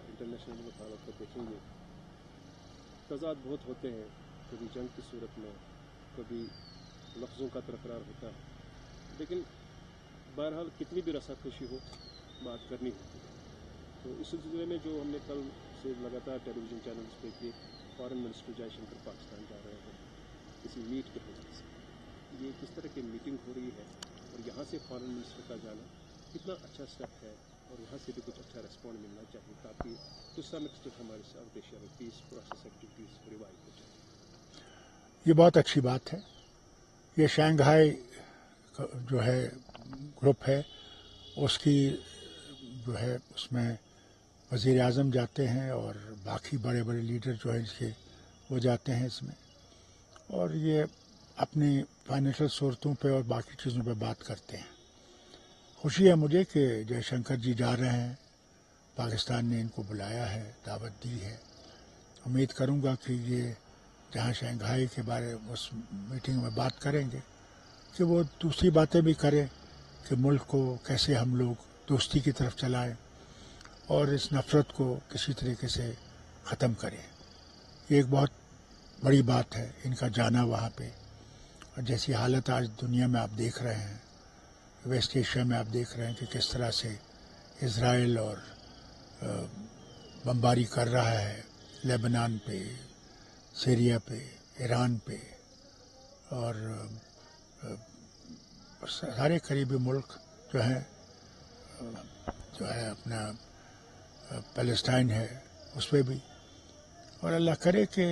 International मुताबिक को देखेंगे, तजाद बहुत होते हैं, कभी जंग की सूरत में, कभी लफ्ज़ों का तकरार होता है, लेकिन बहरहाल कितनी भी रसाकशी हो, बात करनी होती है। तो इस सिलसिले में जो हमने कल से लगातार टेलीविज़न चैनल्स पे कि फॉरेन मिनिस्टर जयशंकर पाकिस्तान जा रहे हैं किसी मीट के हवाले से, ये किस तरह की मीटिंग हो रही है और यहाँ से फॉरेन मिनिस्टर का जाना कितना अच्छा स्टेप है और यहाँ से भी कुछ अच्छा रिस्पॉन्ड मिलना चाहिए ताकि टू सम एक्सटेंट हमारे साउथ एशिया में पीस प्रोसेस एक्टिविटीज़ रिवाइव हो जाए। ये बहुत अच्छी बात है। ये शंघाई जो है ग्रुप है, उसकी जो है उसमें वज़ीर आज़म जाते हैं और बाकी बड़े बड़े लीडर जो है इसके वो जाते हैं इसमें, और ये अपनी फाइनेंशियल सूरतों पे और बाकी चीज़ों पे बात करते हैं। खुशी है मुझे कि जयशंकर जी जा रहे हैं, पाकिस्तान ने इनको बुलाया है, दावत दी है। उम्मीद करूंगा कि ये जहाँ शंघाई के बारे में उस मीटिंग में बात करेंगे कि वो दूसरी बातें भी करें कि मुल्क को कैसे हम लोग दोस्ती की तरफ चलाएं और इस नफ़रत को किसी तरीके से ख़त्म करें। ये एक बहुत बड़ी बात है इनका जाना वहाँ पे। और जैसी हालत आज दुनिया में आप देख रहे हैं, वेस्ट एशिया में आप देख रहे हैं कि किस तरह से इज़राइल और बमबारी कर रहा है लेबनान पे, सीरिया पे, ईरान पे, और सारे करीबी मुल्क जो है अपना पैलेस्टाइन है उस पर भी। और अल्लाह करे कि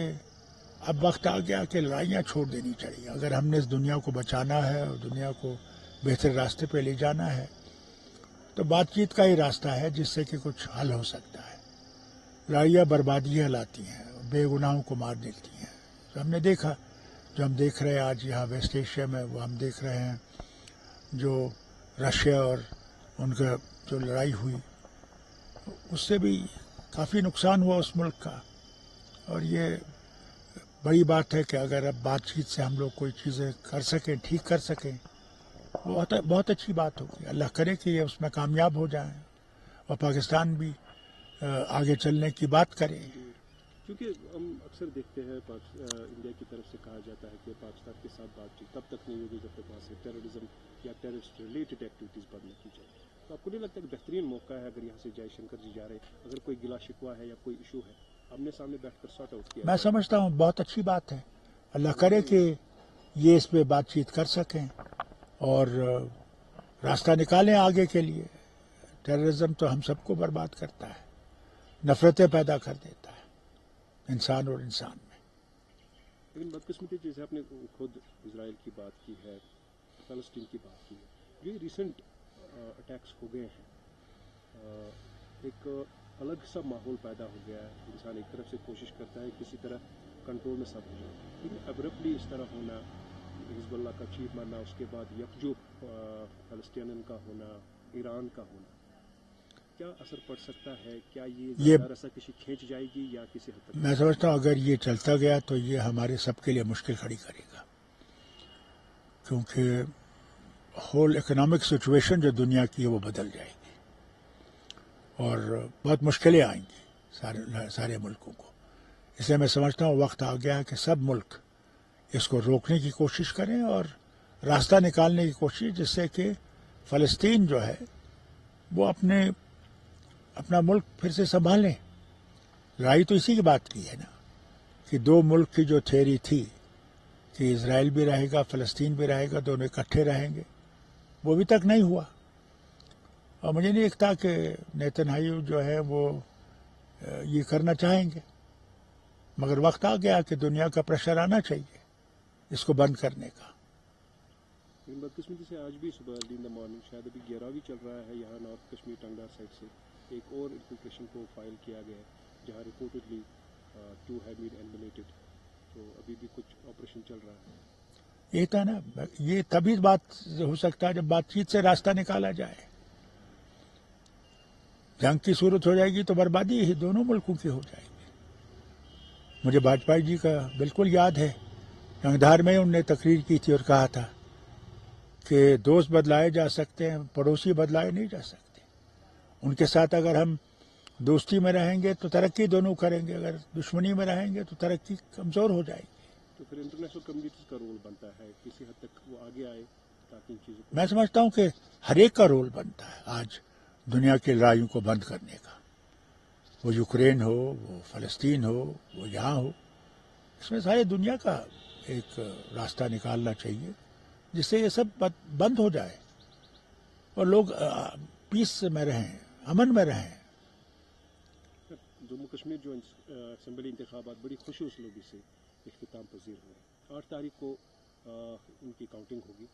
अब वक्त आ गया कि लड़ाइयाँ छोड़ देनी चाहिए। अगर हमने इस दुनिया को बचाना है और दुनिया को बेहतर रास्ते पे ले जाना है तो बातचीत का ही रास्ता है जिससे कि कुछ हल हो सकता है। लड़ाइयाँ बर्बादियाँ लाती हैं, बेगुनाहों को मार देती हैं। तो हमने देखा, जो हम देख रहे हैं आज यहाँ वेस्ट एशिया में, वो हम देख रहे हैं जो रशिया और उनका जो लड़ाई हुई उससे भी काफ़ी नुकसान हुआ उस मुल्क का। और ये बड़ी बात है कि अगर अब बातचीत से हम लोग कोई चीज़ें कर सकें, ठीक कर सकें, बहुत अच्छी बात होगी। अल्लाह करे कि ये उसमें कामयाब हो जाए और पाकिस्तान भी आगे चलने की बात करे। क्योंकि हम अक्सर देखते हैं इंडिया की तरफ से कहा जाता है कि पाकिस्तान के साथ बातचीत तब तक नहीं होगी जब तक वहाँ से टेररिज्म या टेररिस्ट रिलेटेड एक्टिविटीज़ बंद नहीं की जाए। तो आपको नहीं लगता कि बेहतरीन मौका है अगर यहाँ से जयशंकर जी जा रहे हैं, अगर कोई गिला शिकवा है या कोई इशू है, आमने सामने बैठकर सॉर्ट आउट किया? मैं समझता हूँ बहुत अच्छी बात है। अल्लाह करे कि ये इस पर बातचीत कर सकें और रास्ता निकालें आगे के लिए। टेररिज्म तो हम सबको बर्बाद करता है, नफरतें पैदा कर देता है इंसान और इंसान में। लेकिन बदकिस्मती जैसे आपने खुद इजराइल की बात की है, फ़लस्तीन की बात की है, जो रिसेंट अटैक्स हो गए हैं, एक अलग सा माहौल पैदा हो गया है। इंसान एक तरफ से कोशिश करता है किसी तरह कंट्रोल में सब हो जाए, लेकिन अब्रप्टली इस तरह होना, हिज़्बुल्लाह का चीफ मारना, उसके बाद यकजुट फ़लस्तीन का होना, ईरान का होना, क्या असर पड़ सकता है? क्या ये रसाकशी खींच जाएगी या किसी हद तक? मैं समझता हूँ अगर ये चलता गया तो ये हमारे सबके लिए मुश्किल खड़ी करेगा, क्योंकि होल इकोनॉमिक सिचुएशन जो दुनिया की है वो बदल जाएगी और बहुत मुश्किलें आएंगी सारे मुल्कों को। इसलिए मैं समझता हूँ वक्त आ गया है कि सब मुल्क इसको रोकने की कोशिश करें और रास्ता निकालने की कोशिश, जिससे कि फ़लस्तीन जो है वो अपना मुल्क फिर से संभालें। लड़ाई तो इसी की बात की है ना कि दो मुल्क की जो थ्योरी थी कि इजराइल भी रहेगा, फ़लस्तीन भी रहेगा, दोनों इकट्ठे रहेंगे, वो अभी तक नहीं हुआ। और मुझे नहीं लगता कि नेतन्याहू जो है वो ये करना चाहेंगे, मगर वक्त आ गया कि दुनिया का प्रेशर आना चाहिए इसको बंद करने का। बदकिस्मती से आज भी सुबह इन द मॉर्निंग शायद अभी 11 भी चल रहा है यहाँ नॉर्थ कश्मीर टंगडार साइड से एक और इन्फिल्ट्रेशन को फाइल किया गया है जहाँ रिपोर्टेडली 2 हैव बीन एलिमिनेटेड। तो अभी भी कुछ ऑपरेशन चल रहा है। ये था ना, ये तभी बात हो सकता है जब बातचीत से रास्ता निकाला जाए। जंग की सूरत हो जाएगी तो बर्बादी ही दोनों मुल्कों की हो जाएगी। मुझे वाजपेयी जी का बिल्कुल याद है, रंगधार में उनने तकरीर की थी और कहा था कि दोस्त बदलाए जा सकते हैं, पड़ोसी बदलाए नहीं जा सकते। उनके साथ अगर हम दोस्ती में रहेंगे तो तरक्की दोनों करेंगे, अगर दुश्मनी में रहेंगे तो तरक्की कमज़ोर हो जाएगी। तो फिर इंटरनेशनल कम्युनिटी का रोल बनता है किसी हद तक वो आगे आए ताकि इन चीज़ों को। मैं समझता हूं कि हर एक का रोल बनता है आज दुनिया की लड़ाइयों को बंद करने का, वो यूक्रेन हो, वो फ़लस्तीन हो, वो यहाँ हो, इसमें सारी दुनिया का एक रास्ता निकालना चाहिए जिससे ये सब बंद हो जाए और लोग पीस में रहें, अमन में रहें। जम्मू कश्मीर जो असम्बली इंतखाबात बड़ी खुशी उसलूबी से इख्तिताम पजीर हुए। 8 तारीख को उनकी काउंटिंग होगी।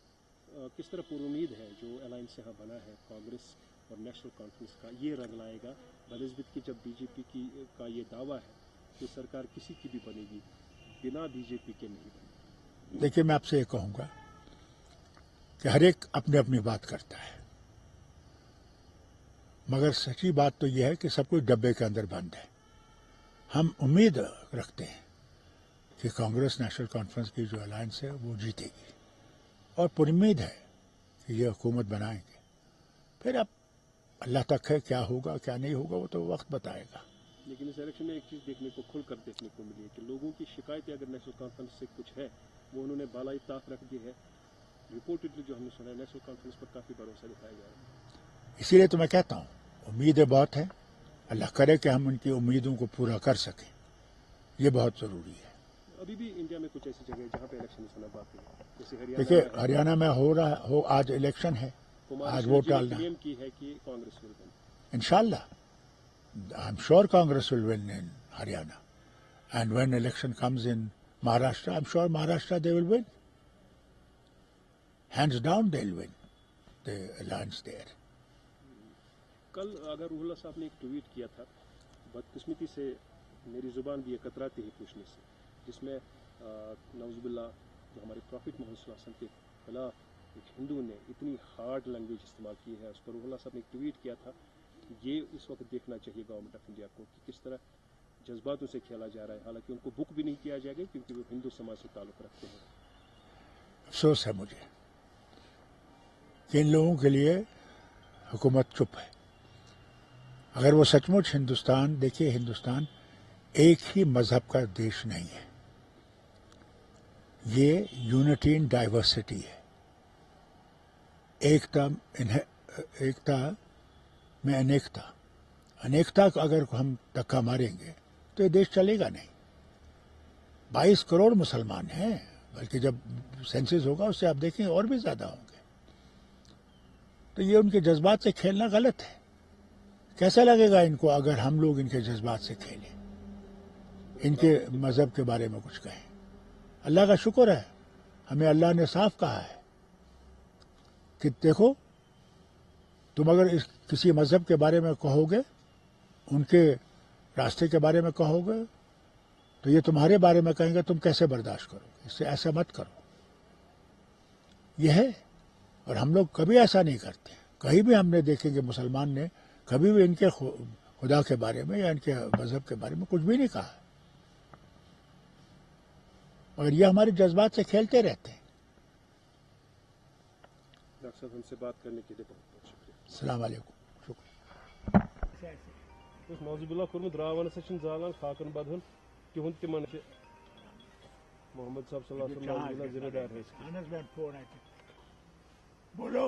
किस तरह पूरी उम्मीद है जो अलायंस यहाँ बना है कांग्रेस और नेशनल कॉन्फ्रेंस का, ये रंग लाएगा बनस्बत की जब बीजेपी का ये दावा है कि सरकार किसी की भी बनेगी बिना बीजेपी के नहीं बनेगी? देखिए, मैं आपसे ये कहूँगा कि हर एक अपनी अपनी बात करता है, मगर सच्ची बात तो यह है कि सब कुछ डब्बे के अंदर बंद है। हम उम्मीद रखते हैं कि कांग्रेस नेशनल कॉन्फ्रेंस की जो अलायंस है वो जीतेगी और पूरी उम्मीद है कि ये हुकूमत बनाएंगे। फिर अब अल्लाह तक है, क्या होगा क्या नहीं होगा वो तो वक्त बताएगा। लेकिन इस इलेक्शन में एक चीज़ देखने को खुलकर देखने को मिली है कि लोगों की शिकायतें अगर नेशनल कॉन्फ्रेंस से कुछ है वो उन्होंने बालाई ताक रख दी है। रिपोर्टेडली जो हमने सुना है नेशनल कॉन्फ्रेंस पर काफ़ी भरोसा दिखाया जा रहा है। इसीलिए तो मैं कहता हूँ उम्मीदें बहुत हैं, अल्लाह करे कि हम उनकी उम्मीदों को पूरा कर सकें, ये बहुत ज़रूरी है। अभी भी इंडिया में कुछ ऐसी जगह है जहाँ पे इलेक्शन होना बाकी है, जैसे देखिए हरियाणा हरियाणा में हो आज इलेक्शन है, आज वोट डालना क्लेम की है कि कांग्रेस विल विन। इंशाल्लाह I am sure Congress will win in Haryana and when election comes in Maharashtra I am sure Maharashtra they will win, hands down they will win the alliance there. कल अगर रूहुल्लाह साहब ने एक ट्वीट किया था, बदकिस्मती से मेरी ज़ुबान भी कतराती है पूछने से, जिसमें नौजुबिल्ला जो हमारे प्रॉफिट मोहम्मद सल्लल्लाहु अलैहि वसल्लम के खिलाफ एक हिंदू ने इतनी हार्ड लैंग्वेज इस्तेमाल की है। उस पर रूहुल्लाह साहब ने एक ट्वीट किया था। ये इस वक्त देखना चाहिए गवर्नमेंट ऑफ इंडिया को कि किस तरह जज्बातों से खेला जा रहा है। हालांकि उनको बुक भी नहीं किया जाएगा क्योंकि वो हिंदू समाज से ताल्लुक़ रखते हैं। अफसोस है मुझे कि इन लोगों के लिए हुकूमत चुप है। अगर वो सचमुच हिंदुस्तान, देखिए हिंदुस्तान एक ही मजहब का देश नहीं है, ये यूनिटी इन डाइवर्सिटी है, एकता में अनेकता। अनेकता को अगर हम धक्का मारेंगे तो ये देश चलेगा नहीं। 22 करोड़ मुसलमान हैं, बल्कि जब सेंसस होगा उससे आप देखेंगे और भी ज्यादा होंगे। तो ये उनके जज्बात से खेलना गलत है। कैसा लगेगा इनको अगर हम लोग इनके जज्बात से खेलें, इनके मजहब के बारे में कुछ कहें। अल्लाह का शुक्र है हमें अल्लाह ने साफ कहा है कि देखो तुम अगर किसी मजहब के बारे में कहोगे, उनके रास्ते के बारे में कहोगे, तो ये तुम्हारे बारे में कहेंगे, तुम कैसे बर्दाश्त करोगे, इससे ऐसा मत करो। यह है, और हम लोग कभी ऐसा नहीं करते। कहीं भी हमने देखेंगे मुसलमान ने कभी भी इनके खुदा के बारे में या इनके मजहब के बारे में कुछ भी नहीं कहा। और ये हमारे जज्बात से खेलते रहते हैं। डॉक्टर साहब हमसे बात करने के लिए बहुत बहुत शुक्रिया। अस्सलाम वालेकुम। नौजुबिल्ला कोर्मुत रावण से जालान खाकन बदहन तिहुन तिमन मोहम्मद साहब सल्लल्लाहु अलैहि वसल्लम जिम्मेदार है। बोलो